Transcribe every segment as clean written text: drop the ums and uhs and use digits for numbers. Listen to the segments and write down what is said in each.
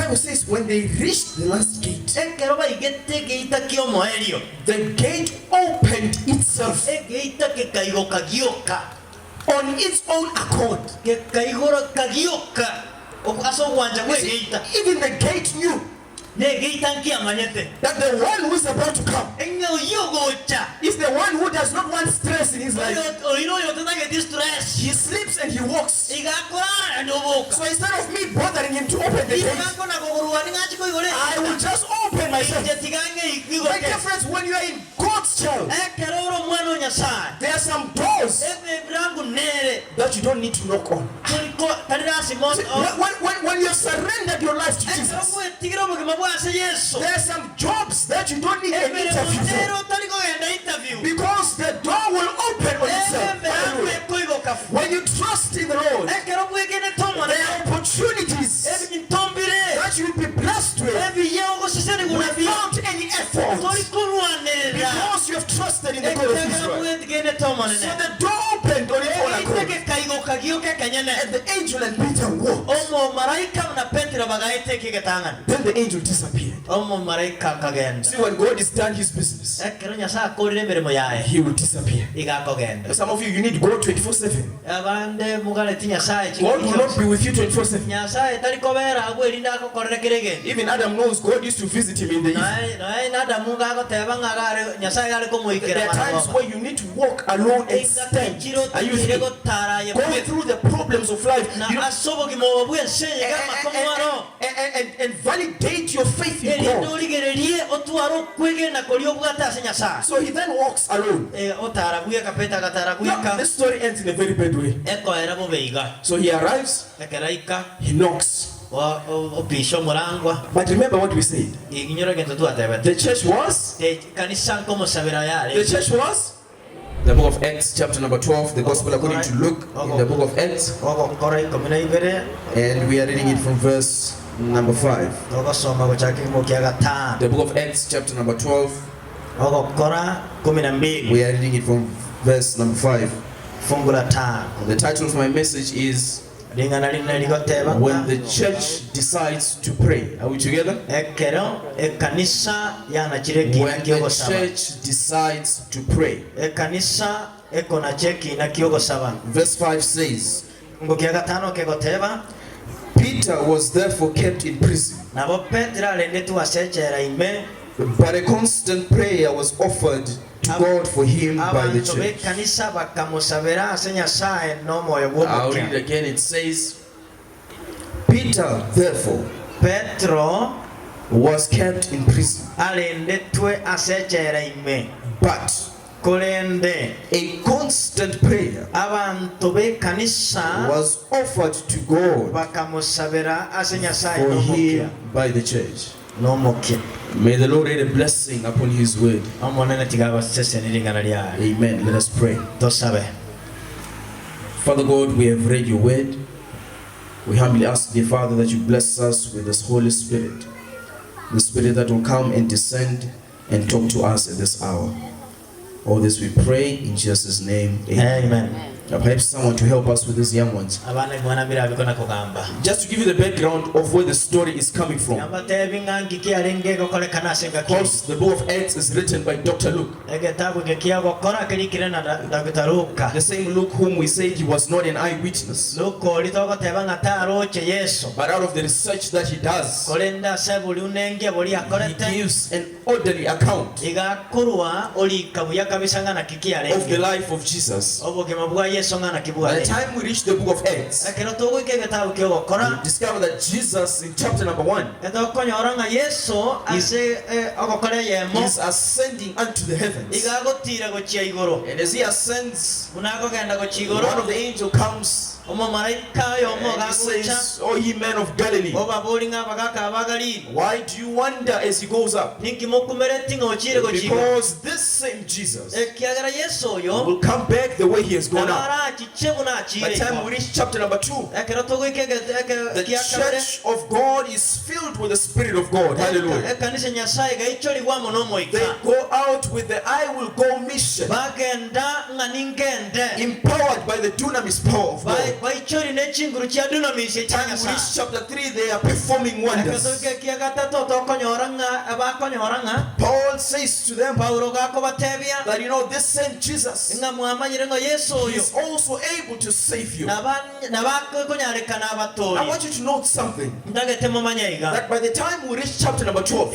Bible says when they reached the last gate, the gate opened itself on its own accord. Even the gate knew that the one who is about to come is the one who does not want stress in his life. He sleeps and he walks. So instead of me bothering him to open the gate, I will just open myself. My dear friends, when you are in God's child, there are some doors that you don't need to knock on. When you have surrendered your life to Jesus, there are some jobs that you don't need an interview for, because the door will open on itself. When you trust in the Lord, there are opportunities that you will be blessed with without any effort, because you have trusted in the God of Israel. So the door opened on its own accord, and the angel and Peter walked. Then the angel disappeared. See, when God is done his business, he will disappear. Some of you need God 24/7. God will not be with you 24/7. Even Adam knows God used to visit him in the evening. There are times where you need to walk alone and stand. Are you going through the problems of life, and validate your faith in God? So he then walks alone. Now, this story ends in a very bad way. So he arrives, he knocks. But remember what we said. The church was the book of Acts, chapter number 12, the gospel according to Luke, in the book of Acts, and we are reading it from verse number 5. The book of Acts, chapter number 12, we are reading it from verse number 5. The title of my message is When the Church Decides to Pray. Are we together? When the Church decides to pray. Verse 5 says, Peter was therefore kept in prison, but a constant prayer was offered to God for him by the church. I'll read it again. It says, Peter therefore was kept in prison, but a constant prayer was offered to God for him by the church. May the Lord add a blessing upon his word. Amen. Let us pray. Father God, we have read your word. We humbly ask, dear Father, that you bless us with this Holy Spirit, the Spirit that will come and descend and talk to us at this hour. All this we pray in Jesus' name. Amen. Perhaps someone to help us with these young ones. Just to give you the background of where the story is coming from. Of course, the book of Acts is written by Dr. Luke. The same Luke whom we said he was not an eyewitness. But out of the research that he does, he gives an orderly account of the life of Jesus. By the time we reach the book of Acts, we discover that Jesus in chapter number 1 is ascending unto the heavens. And as he ascends, one of the angels comes and he says, "O ye men of Galilee, why do you wonder as he goes up? Because this same Jesus will come back the way he has gone up." By the time we reach chapter number 2, the church of God is filled with the Spirit of God. Hallelujah. They go out with the I will go mission, empowered by the dunamis power of God. Time we reach chapter 3, they are performing wonders. Paul says to them that this same Jesus is also able to save you. I want you to note something, that by the time we reach chapter number 12,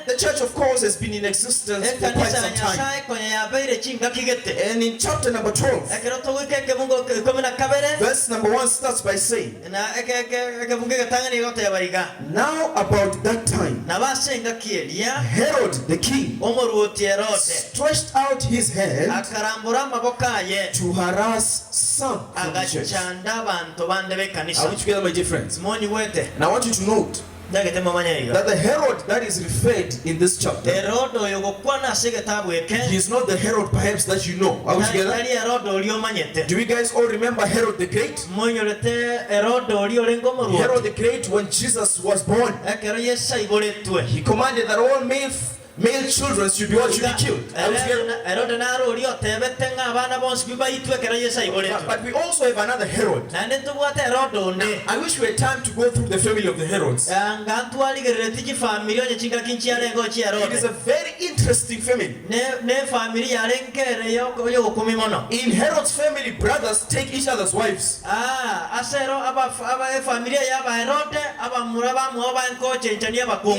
the church of course has been in existence for quite some time. And in chapter number 12, verse number 1 starts by saying, now about that time, Herod the king stretched out his hand to harass some from the church. I want you to get my dear friends. And I want you to note that the Herod that is referred in this chapter, he is not the Herod perhaps that you know. Are we together? Do you guys all remember Herod the Great? Herod the Great, when Jesus was born, he commanded that all male children should be killed. But we also have another Herod. I wish we had time to go through the family of the Herods. It is a very interesting family. In Herod's family, brothers take each other's wives.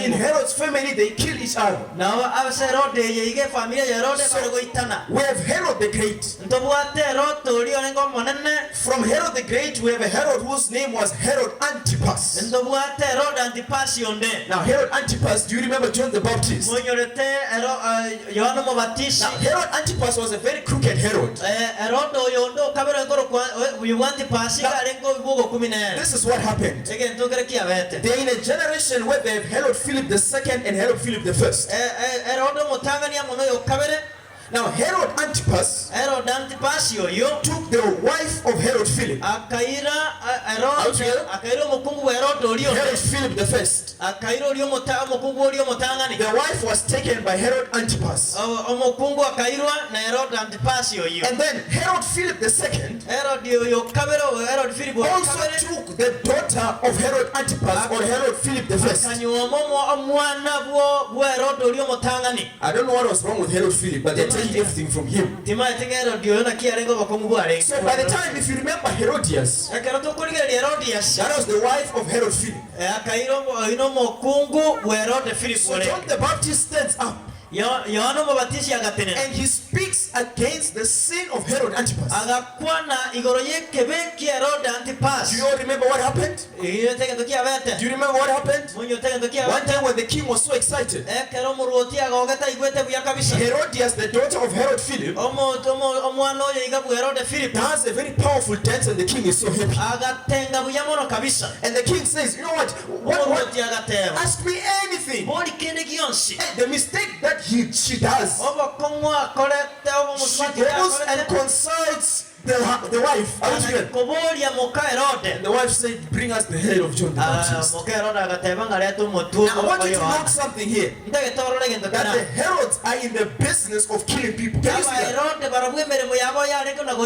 In Herod's family, they kill each other. So, we have Herod the Great. From Herod the Great, we have a Herod whose name was Herod Antipas. Now, Herod Antipas, do you remember John the Baptist? Now, Herod Antipas was a very crooked Herod. This is what happened. They're in a generation where they have Herod Philip II and Herod Philip I. Now Herod Antipas took the wife of Herod Philip. Herod Philip I. The wife was taken by Herod Antipas. And then Herod Philip II also took the daughter of Herod Antipas or Herod Philip I. I don't know what was wrong with Herod Philip, but they're taking everything from him. So by the time, if you remember Herodias, that was the wife of Herod Philip. So John the Baptist stands up and he speaks against the sin of Herod Antipas. Do you all remember what happened? Do you remember what happened? One time when the king was so excited, Herodias, the daughter of Herod Philip, does a very powerful dance and the king is so happy. And the king says, you know what? Ask me anything. The mistake that she does, she goes and consults the wife. The wife said, bring us the head of John the Baptist. Now I want you to note something here, that the Herods are in the business of killing people. Can you see that?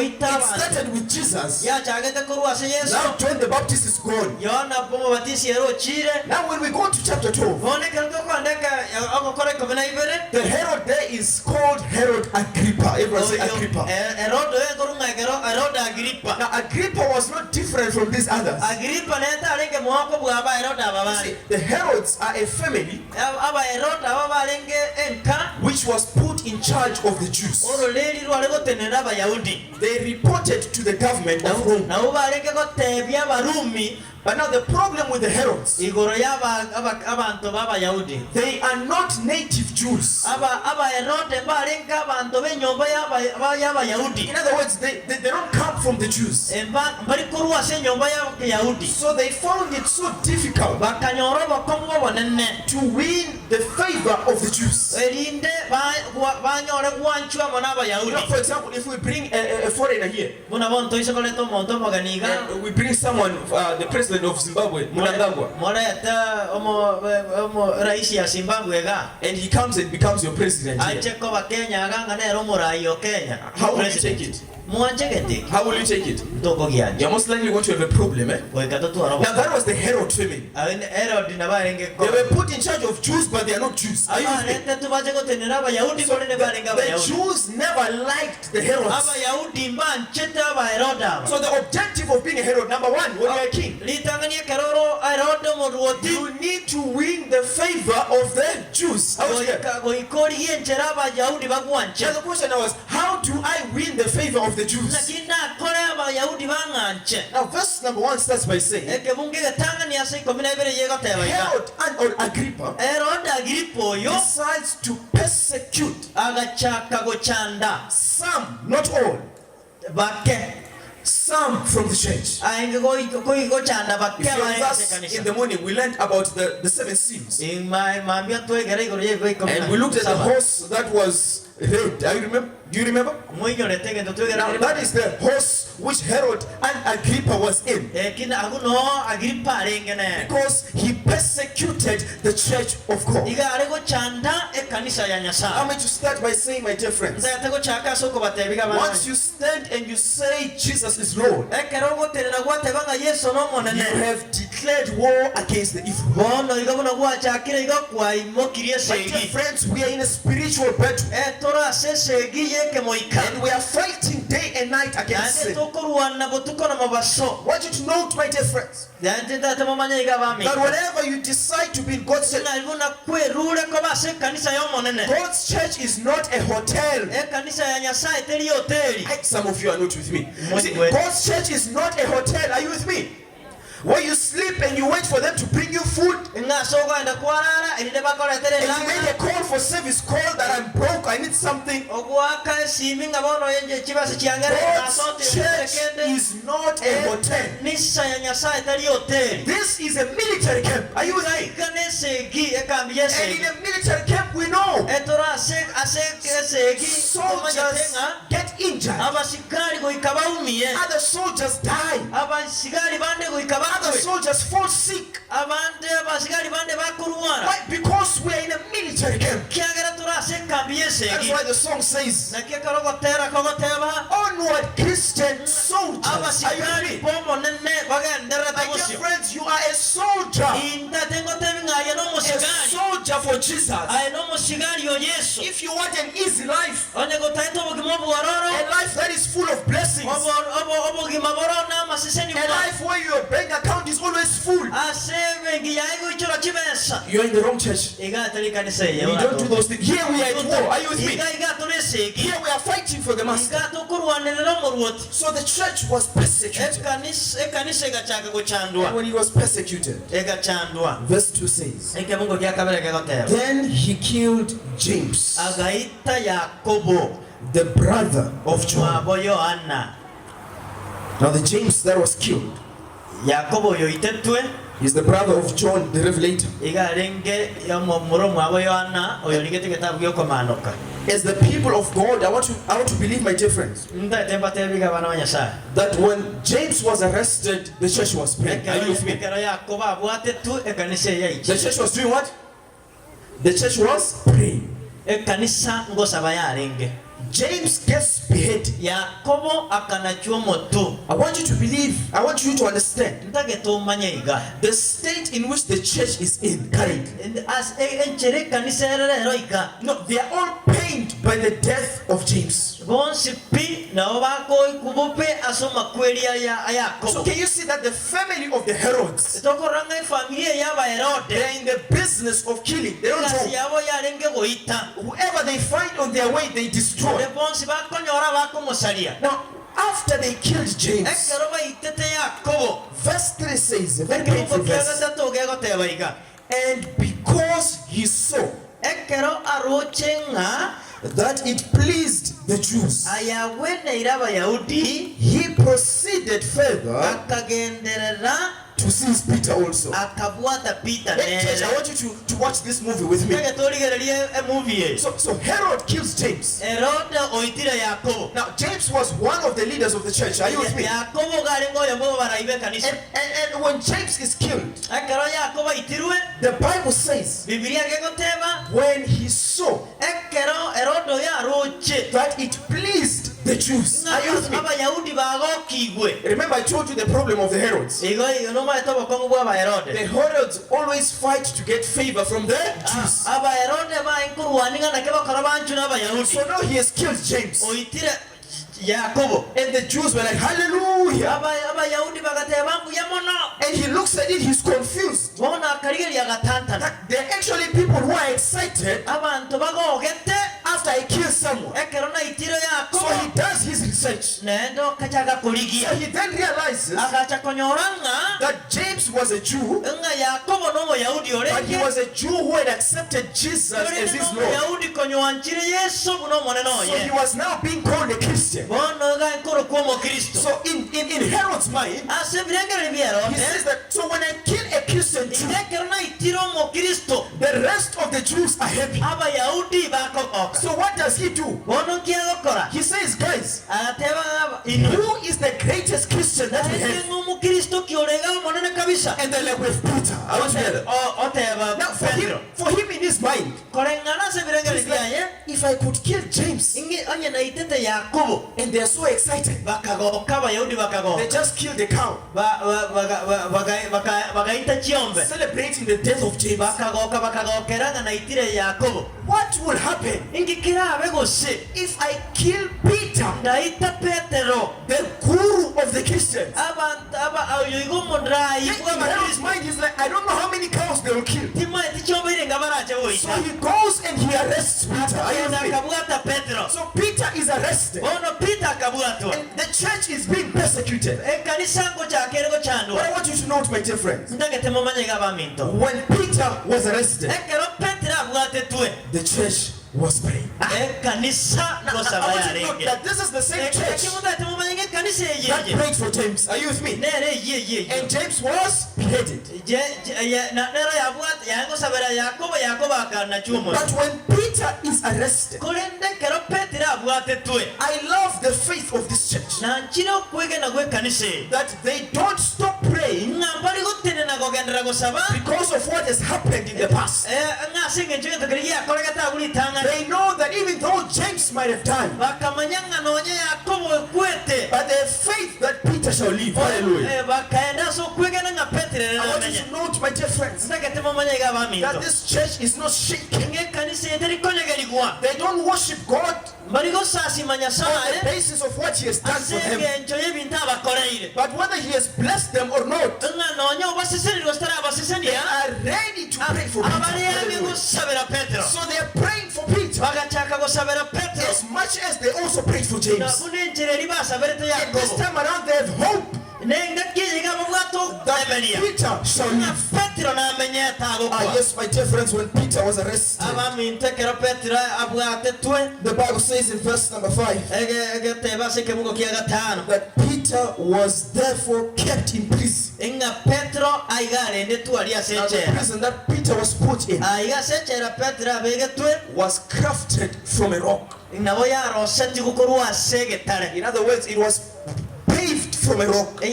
It started with Jesus. Now John the Baptist is gone. Now when we go to chapter 12, the Herod there is called Herod Agrippa. Everyone say Agrippa. Now Agrippa was not different from these others. See, the Herods are a family which was put in charge of the Jews. They reported to the government of Rome. But now the problem with the Herods, they are not native Jews. In other words, they don't come from the Jews. So they found it so difficult to win the favor of the Jews. For example, if we bring a foreigner here, we bring someone, the president of Zimbabwe, Mnangagwa, and he comes and becomes your president here. How would you take it? How will you take it? You're most likely going to have a problem. Now that was the Herod family. They were put in charge of Jews, but they are not Jews. Are you with me? So the Jews never liked the Herods. So the objective of being a Herod, number one, when you're a king, you need to win the favor of the Jews. Now the question was, how do I win the favor of the Jews? Now verse number 1 starts by saying, Herod and Agrippa decides to persecute some, not all, some from the church. If you were us in the morning, we learned about the 7 sins. And we looked at the horse that was red. Do you remember? Now, that is the horse which Herod and Agrippa was in. Because he persecuted the church of God. I'm going to start by saying, my dear friends, once you stand and you say Jesus is Lord, you have declared war against the evil. My dear friends, we are in a spiritual battle. And we are fighting day and night against sin. I want you to note, my dear friends, that whenever you decide to be in God's church, God's church is not a hotel. Some of you are not with me. See, God's church is not a hotel. Are you with me? Where you sleep and you wait for them to bring you food. And you make a call for service, call that I'm broke, I need something. God's church is not a hotel. This is a military camp. Are you with me? And in a military camp we know soldiers get injured. Other soldiers die. Other soldiers fall sick. Why? Because we are in a military camp. That's why the song says, onward Christian soldiers. Are you ready? My dear friends, you are a soldier. A soldier for Jesus. If you want an easy life, a life that is full of blessings, a life where your bank account is always full, you're in the wrong church. We don't do those things. Here we are at war. Are you with me? Here we are fighting for the master. So the church was persecuted. And when he was persecuted, verse 2 says, then he killed James, the brother of John. Now the James that was killed is the brother of John the Revelator. As the people of God, I want to believe, my dear friends, that when James was arrested, the church was praying. Are you with me? The church was doing what? The church was praying. James gets beheaded. I want you to believe, I want you to understand the state in which the church is in currently. No, they are all pained by the death of James. So can you see that the family of the Herods, they are in the business of killing. They don't know. Whoever they find on their way, they destroy. Now, after they killed James, verse 3 says, a very painful verse, and because he saw that it pleased the Jews, he proceeded further to seize Peter also. Hey, church, I want you to watch this movie with me. So Herod kills James. Now James was one of the leaders of the church. Are you with me? And when James is killed, the Bible says when he saw that it pleased the the Jews. Remember I told you the problem of the Herods. The Herods always fight to get favor from the Jews. So now he has killed James. And the Jews were like, hallelujah. And he looks at it, he's confused. There are actually people who are excited after I kill someone. So he does his research. So he then realizes that James was a Jew, but he was a Jew who had accepted Jesus as his Lord. So he was now being called a Christian. So in Herod's mind, he says that, so when I kill a Christian Jew, the rest of the Jews are happy. So what does he do? He says, guys, who is the greatest Christian that we have? And they're like, with Peter. Now for him in his mind, he's like, if I could kill James, and they're so excited, they just killed the cow, celebrating the death of James. What will happen if I kill Peter, the guru of the Christians? His mind is like, I don't know how many cows they will kill. So he goes and he arrests Peter. So Peter is arrested. And the church is being persecuted. But I want you to note, my dear friends, when Peter was arrested, the church was praying. I want you to note that this is the same church that prayed for James. Are you with me? And James was beheaded. But when Peter is arrested, I love the faith of this church, that they don't stop praying because of what has happened in the past. They know that even though James might have died, but they have faith that Peter shall live. Hallelujah. I want you to note, my dear friends, that this church is not shaking. They don't worship God on the basis of what he has done for them, but whether he has blessed them or not, they are ready to pray for Peter. So they are praying for Peter as much as they also prayed for James. And this time around they have hope that Peter shall live. Yes, my dear friends, when Peter was arrested, the Bible says in verse number 5 that Peter was therefore kept in prison. Now, the prison that Peter was put in was crafted from a rock. In other words, it was paved from a rock. If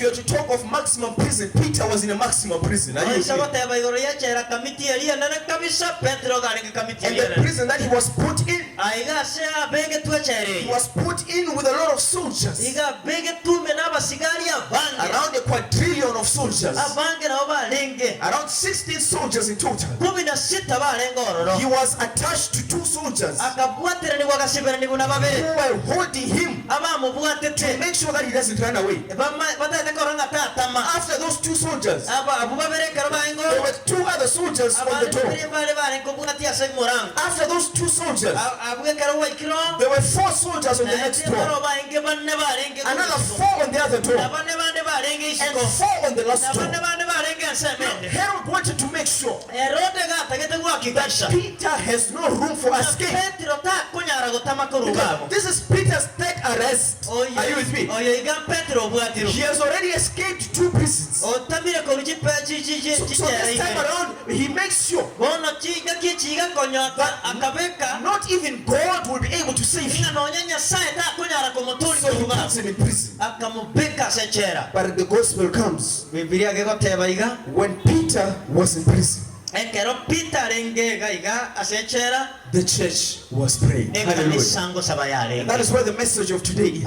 you are to talk of maximum prison, Peter was in a maximum prison. And the prison that he was put in, he was put in with a lot of soldiers, around a quadrillion of soldiers, around 16 soldiers in total. He was attached to 2 soldiers who were holding him to make sure that he doesn't run away. After those 2 soldiers, there were 2 other soldiers on the door. After those 2 soldiers, there were 4 soldiers on the next door, another 4 on the other door, and 4 on the last door. Herod wanted to make sure that Peter has no room for escape. This is Peter's third arrest. Are you with me? He has already escaped 2 prisons. So this time around, he makes sure that not even God will be able to save him. So he puts him in prison. But the gospel comes when Peter was in prison. The church was praying. Hallelujah. That is where the message of today is.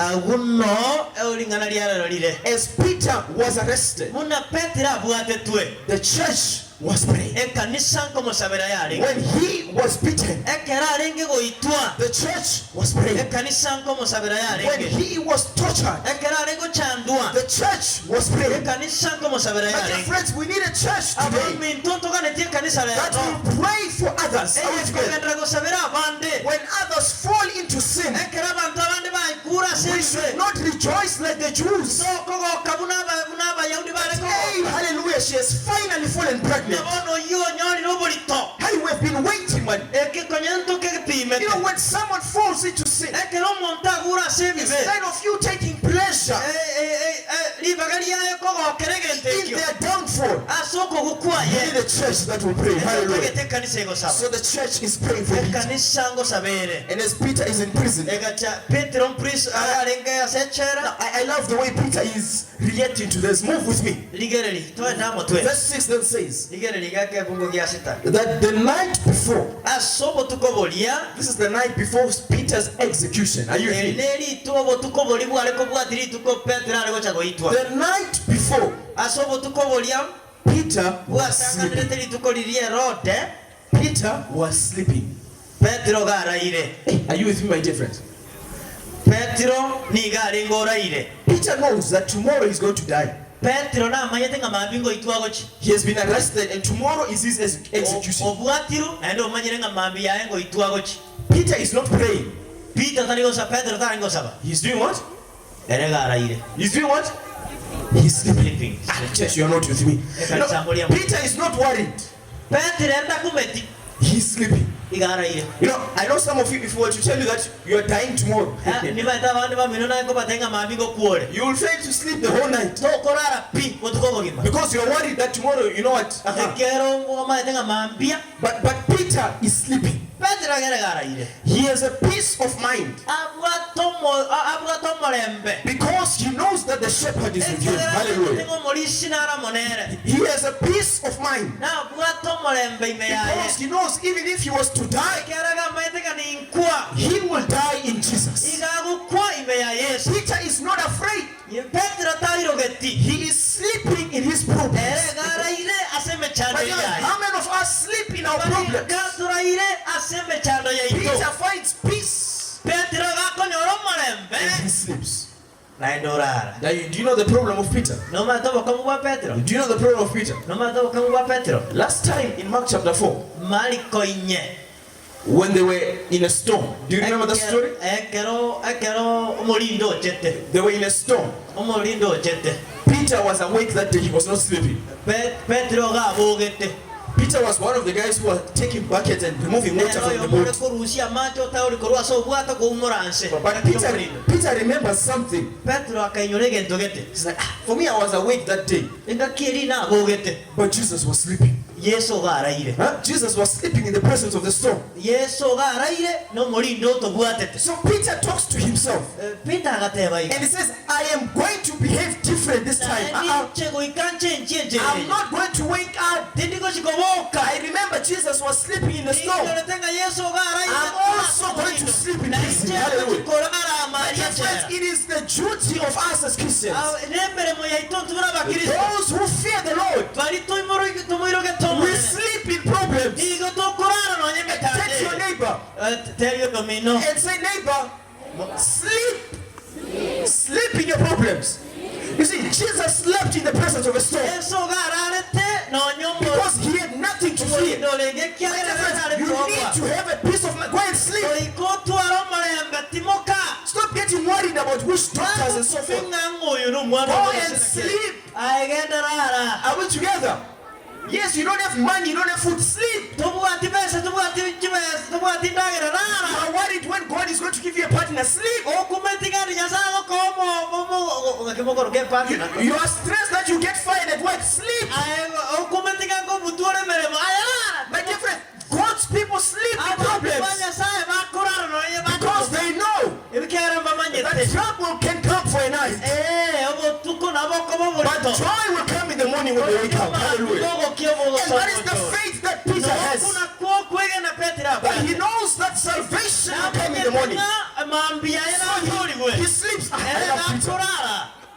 As Peter was arrested, the church was praying. When he was beaten, the church was praying. When he was tortured, the church was praying. My dear friends, we need a church today that will pray for others. When others fall into sin, we should not rejoice like the Jews. Hey, hallelujah, she has finally fallen pregnant. Hey, we've been waiting, man. You know, when someone falls into sin, instead of you taking pleasure in their downfall, you need a church that will pray. Hallelujah. So the church is praying for Peter. And as Peter is in prison, I love the way Peter is reacting to this. Move with me. Verse 6 then says that the night before, this is the night before Peter's execution. Are you here? The night before, Peter was sleeping. Peter was sleeping. Are you with me, my dear friends? Peter knows that tomorrow he's going to die. He has been arrested and tomorrow is his execution. Peter is not praying. He's doing what? He's doing what? He's sleeping. Church, you are not with me. No, Peter is not worried. He's sleeping. You know, I know some of you, if we were to tell you that you are dying tomorrow, you will fail to sleep the whole night. Because you are worried that tomorrow, you know what? But Peter is sleeping. He has a peace of mind. Because he knows that the shepherd is with him. Hallelujah. He has a peace of mind. Because he knows even if he was to die, he will die in Jesus. Peter is not afraid. He is sleeping in his problems. How many of us sleep in our problems? Peter finds peace and he sleeps. Do you know the problem of Peter? Do you know the problem of Peter? Last time in Mark chapter 4, when they were in a storm. Do you remember the story? They were in a storm. Peter was awake that day. He was not sleeping. Peter was one of the guys who were taking buckets and removing water from the boat. But Peter remembers something. He's like, for me, I was awake that day. But Jesus was sleeping. Jesus was sleeping in the presence of the storm. So Peter talks to himself. And he says, I am going to behave different this time. I'm not going to wake up. I remember Jesus was sleeping in the storm. I'm also going to sleep in prison. Hallelujah. It is the duty of us as Christians, those who fear the Lord, we sleep in problems. Take your neighbor and say, neighbor, sleep. Sleep in your problems. You see, Jesus slept in the presence of a storm because he had nothing to fear. You need to have a peace of mind. Go and sleep. Stop getting worried about which doctors and so forth. Go and sleep. Are we together? Yes, you don't have money, you don't have food, sleep. You are worried when God is going to give you a partner, sleep. You are stressed that you get fired at work, sleep. My dear friend, God's people sleep in problems because they know that trouble can come for a night, but joy will come in the morning. morning when they wake up. Hallelujah. And that is the faith that Peter has. But he knows that salvation will come in the morning. So he sleeps. I love Peter.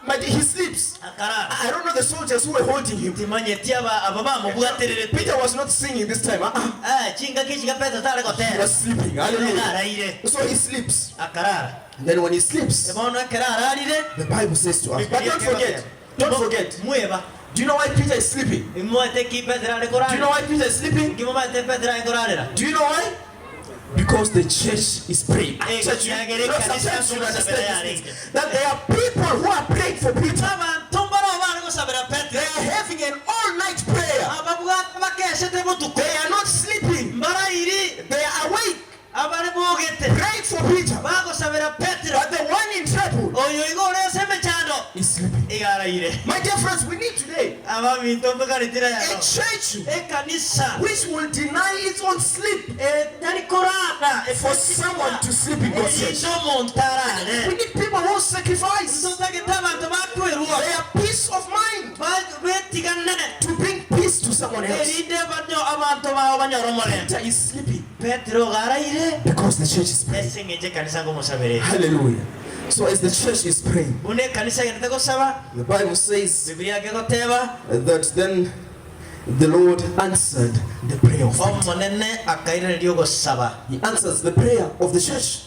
But he sleeps. I don't know the soldiers who were holding him. Peter was not singing this time. He was sleeping. Hallelujah. So he sleeps. And then when he sleeps, the Bible says to us, but don't forget. Do you know why Peter is sleeping? Do you know why Peter is sleeping? Do you know why? Because the church is praying. Church, sometimes you understand this, that there are people who are praying for Peter. They are having an all-night prayer. They are not sleeping. They are awake. Praying for Peter. But the one in trouble is sleeping. My dear friends, we need today a church which will deny its own sleep for someone to sleep in God's church. We need people who sacrifice their peace of mind to bring peace to someone else. Peter is sleeping because the church is praying. Hallelujah. So as the church is praying, the Bible says that then the Lord answered the prayer of Peter. He answers the prayer of the church.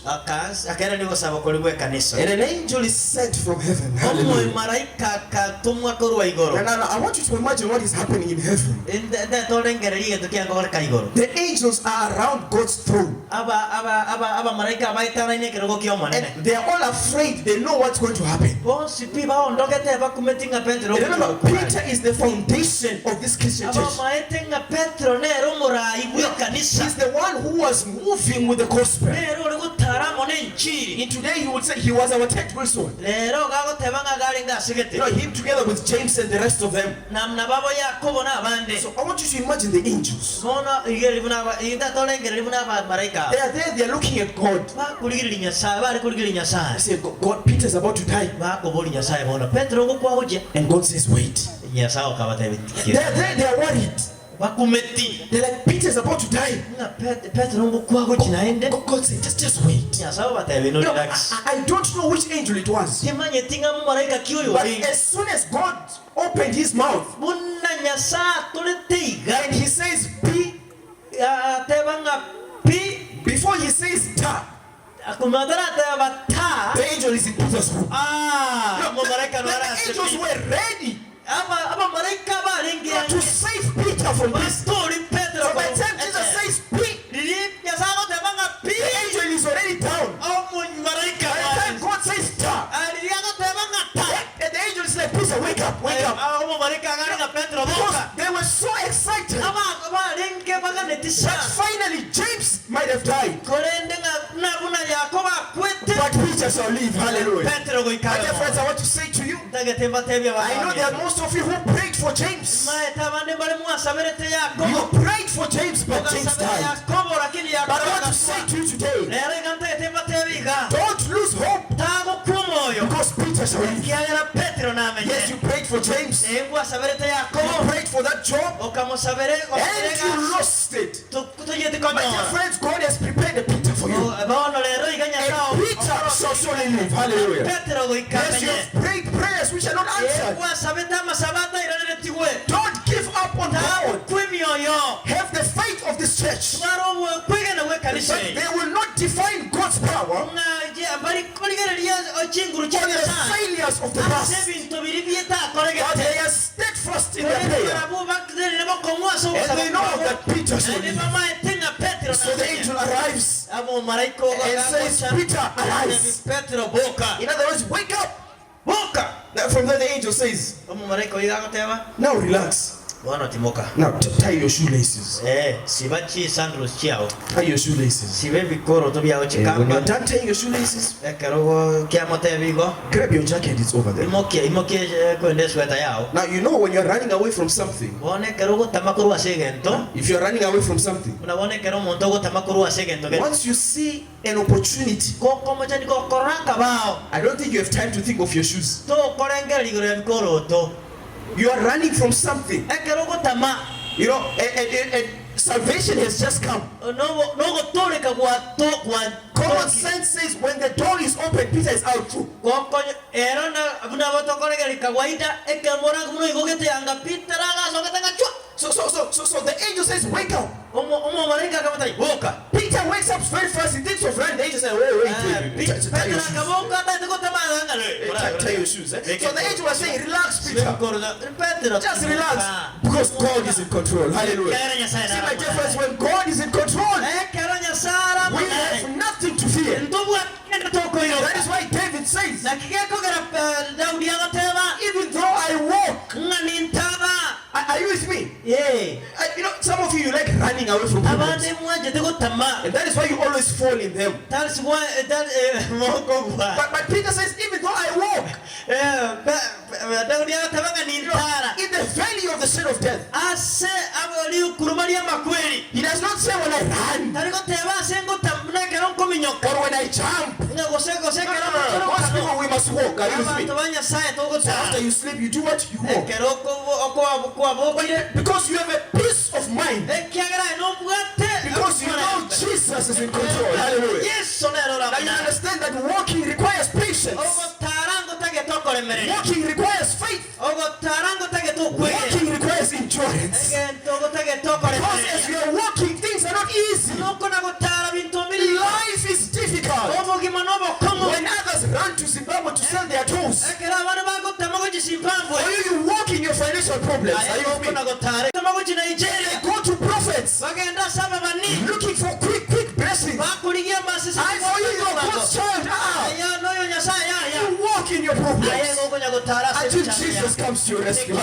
And an angel is sent from heaven. Hallelujah. And I want you to imagine what is happening in heaven. The angels are around God's throne. And they are all afraid. They know what's going to happen. Remember, Peter is the foundation of this Christian church. He's the one who was moving with the gospel. In today he would say he was our tent person. You know, him together with James and the rest of them. So I want you to imagine the angels. They are there, they are looking at God. They say, God, Peter's about to die. And God says, wait. They are worried. They're like, Peter's about to die. God said, just wait. No, I don't know which angel it was. But as soon as God opened his mouth and he says, be, before he says ta, the angel is in Peter's room. The angels were ready to save Peter from this. So by the time Jesus says speak, the angel is already down. By the time God says stop, and the angel is like, Peter, wake up, wake up. Because they were so excited that finally James might have died, but Peter shall live. Hallelujah. My dear friends, I want to say to you, I know there are most of you who prayed for James. You prayed for James, but James died. But I want to say to you today, don't lose hope, because Peter shall live. Yes, you prayed for James, you prayed for that job, and you lost it. My dear friends, God has prepared a Peter for you. And Peter shall surely live. Hallelujah. Yes, you have prayed prayers which are not answered. Don't give up on God. Have the faith of this church. But they will not define God's power on the failures of the past. But they are steadfast in their prayer. And they know that Peter shall live. So the angel arrives and says, Peter, arise. In other words, wake up. From there the angel says, now relax. Now tie your shoelaces. Tie your shoelaces. When you're done tying your shoelaces, grab your jacket, it's over there. Now you know when you're running away from something, if you're running away from something, once you see an opportunity, I don't think you have time to think of your shoes. You are running from something. You know, and salvation has just come. Common sense says when the door is open, Peter is out too. So the angel says, wake up. Peter wakes up very fast. He thinks of running. The angel says, wait. Tie your shoes. So the angel was saying, relax, Peter. Just relax. Because God is in control. Hallelujah. See my dear friends, when God is in control, we have nothing to fear. That is why David says, even though I walk. Are you with me? Yeah. You know, some of you like running away from problems. And that is why you always fall in them. But Peter says, even though I walk in the valley of the shadow of death, he does not say when I run or when I jump. Most people, we must walk. Are you with me? So after you sleep, you do what? You walk. Because you have a peace of mind. Because you know Jesus is in control. Hallelujah. Now you understand that walking requires patience. Walking requires faith. Walking requires endurance. Because as you are walking, things are not easy. Life is difficult. When others run to Zimbabwe to sell their tools, or you walk in your financial problems, are you with me? They go to prophets looking for quick blessings. I for you, your God's child. You walk in your problems until Jesus comes to your rescue. So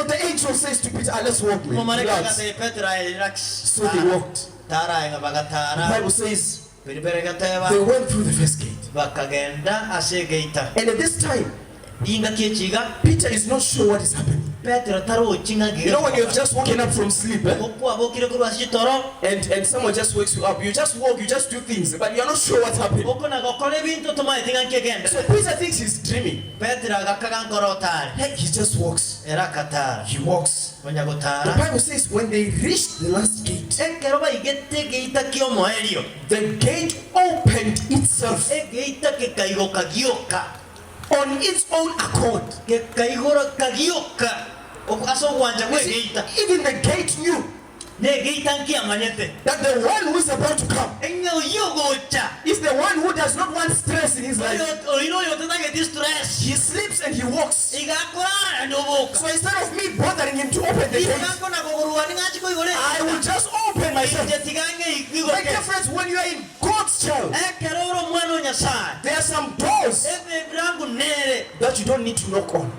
the angel says to Peter, let's walk, man. Relax. So they walked. The Bible says they went through the first gate. And at this time, Peter is not sure what is happening. You know when you've just woken up from sleep, and someone just wakes you up, you just walk, you just do things, but you're not sure what's happening. So Peter thinks he's dreaming. He just walks. He walks. The Bible says when they reached the last gate, the gate opened itself on its own accord. Even the gate knew that the one who is about to come is the one who does not want stress in his life. He sleeps and he walks. So instead of me bothering him to open the gate, I will just open myself. My dear friends, when you are in God's child, there are some doors that you don't need to knock on.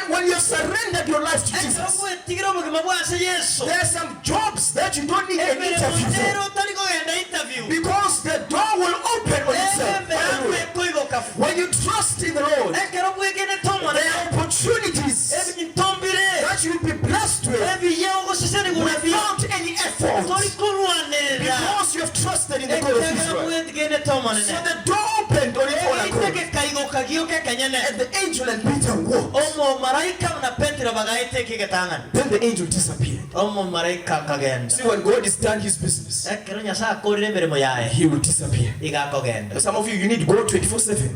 When you have surrendered your life to Jesus, there are some jobs that you don't need an interview for, because the door will open on itself. When you trust in the Lord, there are opportunities that you will be blessed with without any effort, because you have trusted in the God of Israel. So the door opened on its own accord, and the angel and Peter walked. Then the angel disappeared. See, when God is done his business, he will disappear. Some of you need to go 24/7.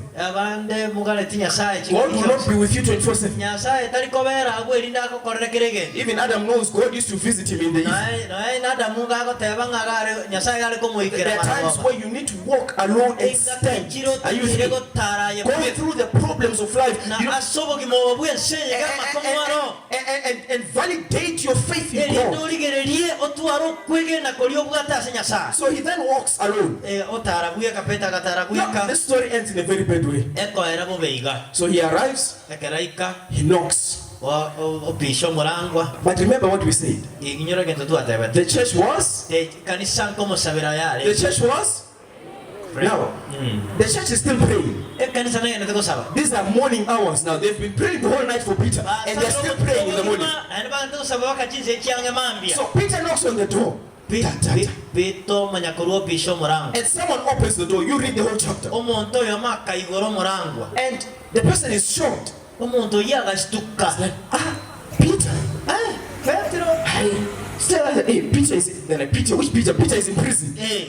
God will not be with you 24/7. Even Adam knows God used to visit him in the evening. There are times where you need to walk alone and stand. Are you with me? Go through the problems of life, and validate your faith in God. So he then walks alone. Now, this story ends in a very bad way. So he arrives, he knocks. But remember what we said. The church was? Now, the church is still praying. These are morning hours now. They've been praying the whole night for Peter, and they're still praying in the morning. So Peter knocks on the door. And someone opens the door. You read the whole chapter. And the person is shocked. Like, Peter. Hey, Peter is Peter. Which Peter? Peter is in prison. Peter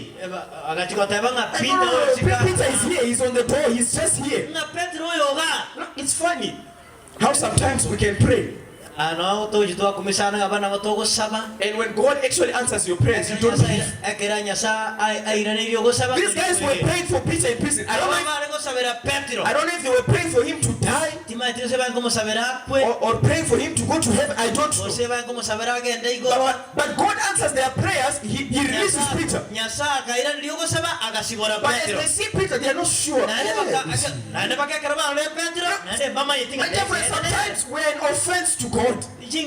is here. He's on the door. He's just here. It's funny how sometimes we can pray. And when God actually answers your prayers, you don't believe. These guys were praying for Peter in prison. I don't know if they were praying for him to die or praying for him to go to heaven. I don't know. But God answers their prayers. He releases Peter. But as they see Peter, they are not sure. Sometimes we're an offense to God. You pray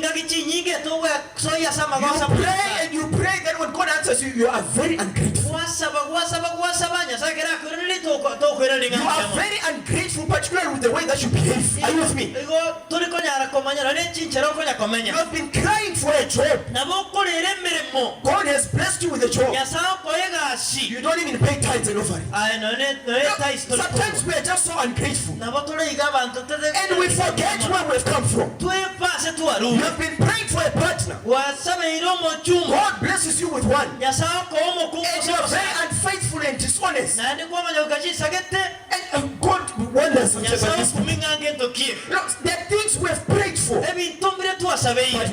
and you pray, then when God answers you, you are very ungrateful. You are very ungrateful, particularly with the way that you behave. Are you with me? You have been crying for a job. God has blessed you with a job. You don't even pay tithes and offering. Sometimes we are just so ungrateful. And we forget where we've come from. You have been praying for a partner. God blesses you with one. And you are very unfaithful and dishonest. And God wonders about this. There are things we have prayed for, but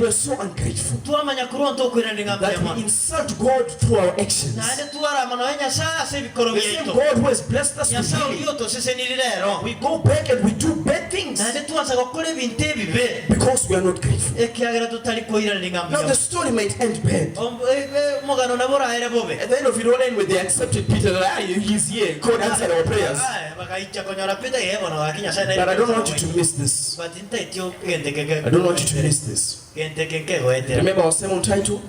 we are so ungrateful that we insult God through our actions. The same God who has blessed us with healing, we go back and we do bad things because we are not grateful. Now the story might end bad. At the end of it all, end with the accepted Peter. He's here. God answered our prayers. But I don't want you to miss this. I don't want you to miss this. Remember our sermon title?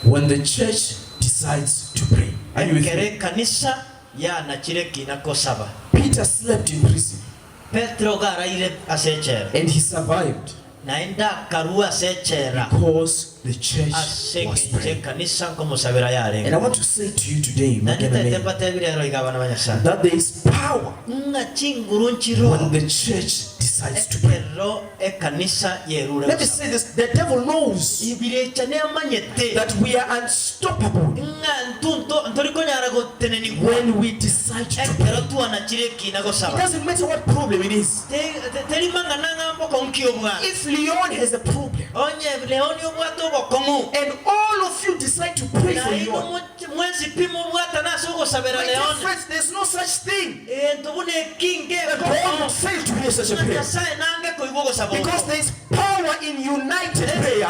When the church decides to pray. Are you with me? Peter slept in prison. And he survived. Because the church was praying. And I want to say to you today, Magena, that there is power when the church decides to pray. Let me say this, the devil knows that we are unstoppable when we decide to pray. It doesn't matter what problem it is. If Leon has a problem and all of you decide to pray for Leon, my dear friends, there's no such thing that God would fail to hear such a prayer, because there is power in united prayer.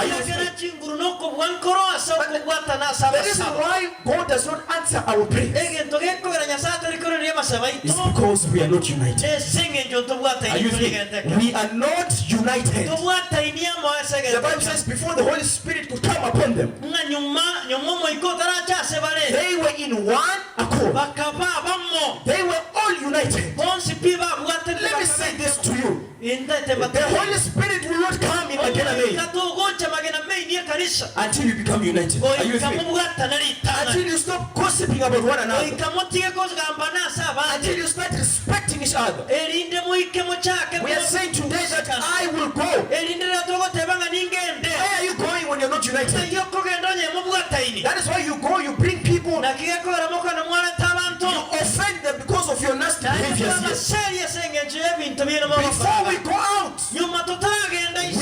The reason why God does not answer our prayers is because we are not united. Are you with me? We are not united. The Bible says before the Holy Spirit could come upon them, they were in one accord. They were all united. Let me say this to you. The Holy Spirit will not come in Magena until you become united. Are you with me? Until you stop gossiping about one another. Until you start respecting each other. We are saying today that I will go. Where are you going when you're not united? That is why you go, you bring people, you offend them because of your nasty behaviors. Before we go out, we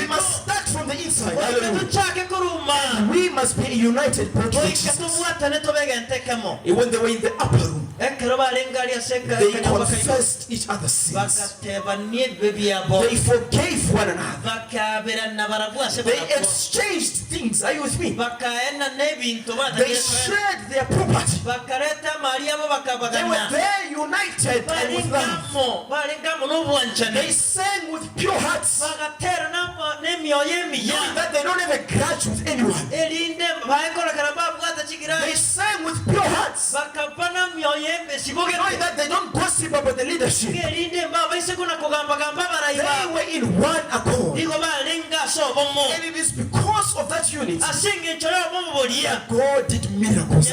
must start from the inside. And we must be united. When they were in the upper room, they confessed each other's sins. They forgave one another. They exchanged things. Are you with me? They shared their property. They were there united and with love. They sang with pure hearts, knowing that they don't have a grudge with anyone. They sang with pure hearts, knowing that they don't gossip about the leadership. They were in one accord. And it is because because of that unity, God did miracles.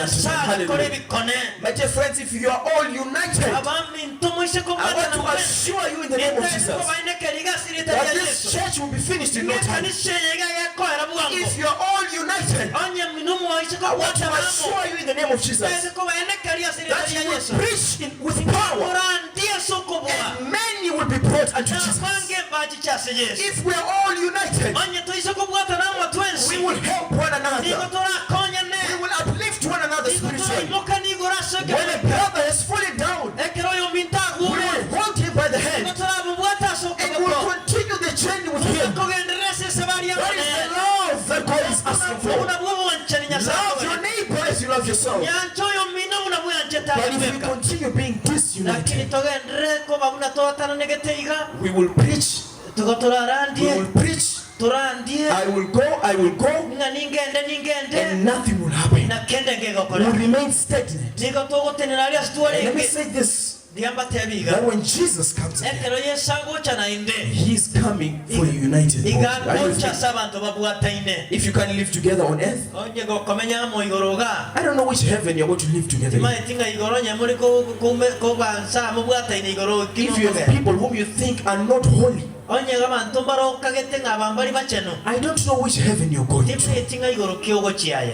My dear friends, if you are all united, I want to assure you in the name of Jesus that this church will be finished in no time. If you are all united, I want to assure you in the name of Jesus that you will preach with power and many will be brought unto Jesus. If we are all united, we will help one another. We will uplift one another spiritually. When a brother is falling down, we will hold him by the hand and we will continue the journey with him. That is the love that God is asking for. Love your neighbor as you love yourself. But if we continue being disunited, we will preach. We will preach. I will go, and nothing will happen. We will remain stagnant. Let me say this, that when Jesus comes again, He is coming for a united body. If you can live together on earth, I don't know which heaven you're going to live together in. If you have people whom you think are not holy, I don't know which heaven you're going to.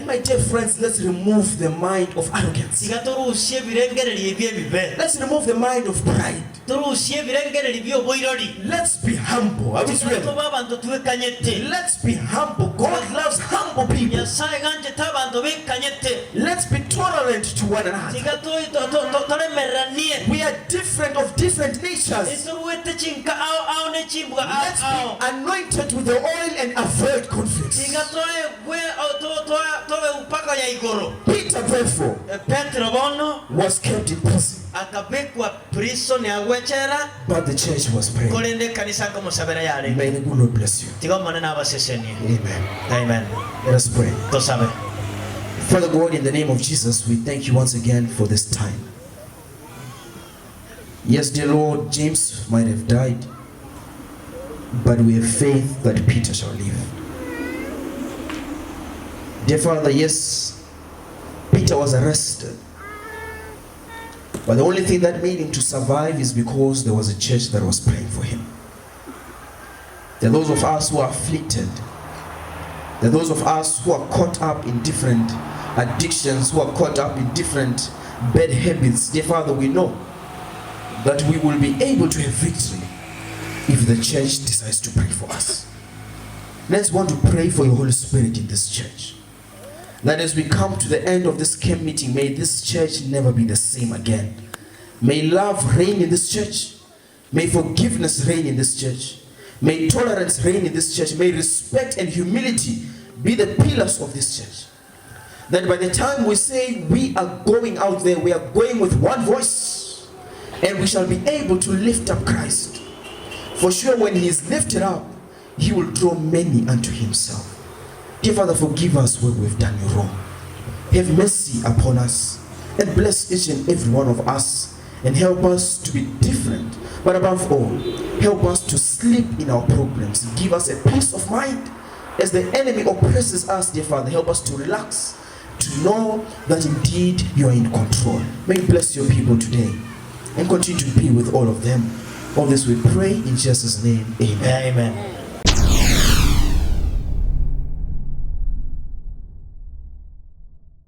My dear friends, let's remove the mind of arrogance. Let's remove the mind of pride. Let's be humble. Let's be humble. God loves humble people. Let's be tolerant to one another. We are different of different natures. Let's be anointed with the oil and avoid conflicts. Peter, therefore, was kept in prison, but the church was praying. May the good Lord bless you. Amen. Amen. Let us pray. Father God, in the name of Jesus, we thank you once again for this time. Yes, dear Lord, James might have died, but we have faith that Peter shall live. Dear Father, yes, Peter was arrested, but the only thing that made him to survive is because there was a church that was praying for him. There are those of us who are afflicted. There are those of us who are caught up in different addictions, who are caught up in different bad habits. Dear Father, we know that we will be able to have victory if the church decides to pray for us. Let's want to pray for your Holy Spirit in this church, that as we come to the end of this camp meeting, may this church never be the same again. May love reign in this church. May forgiveness reign in this church. May tolerance reign in this church. May respect and humility be the pillars of this church. That by the time we say we are going out there, we are going with one voice, and we shall be able to lift up Christ. For sure, when He is lifted up, He will draw many unto Himself. Dear Father, forgive us where we've done you wrong. Have mercy upon us and bless each and every one of us, and help us to be different. But above all, help us to sleep in our problems. Give us a peace of mind as the enemy oppresses us. Dear Father, help us to relax, to know that indeed you are in control. May you bless your people today and continue to be with all of them. All this we pray in Jesus' name. Amen. Amen.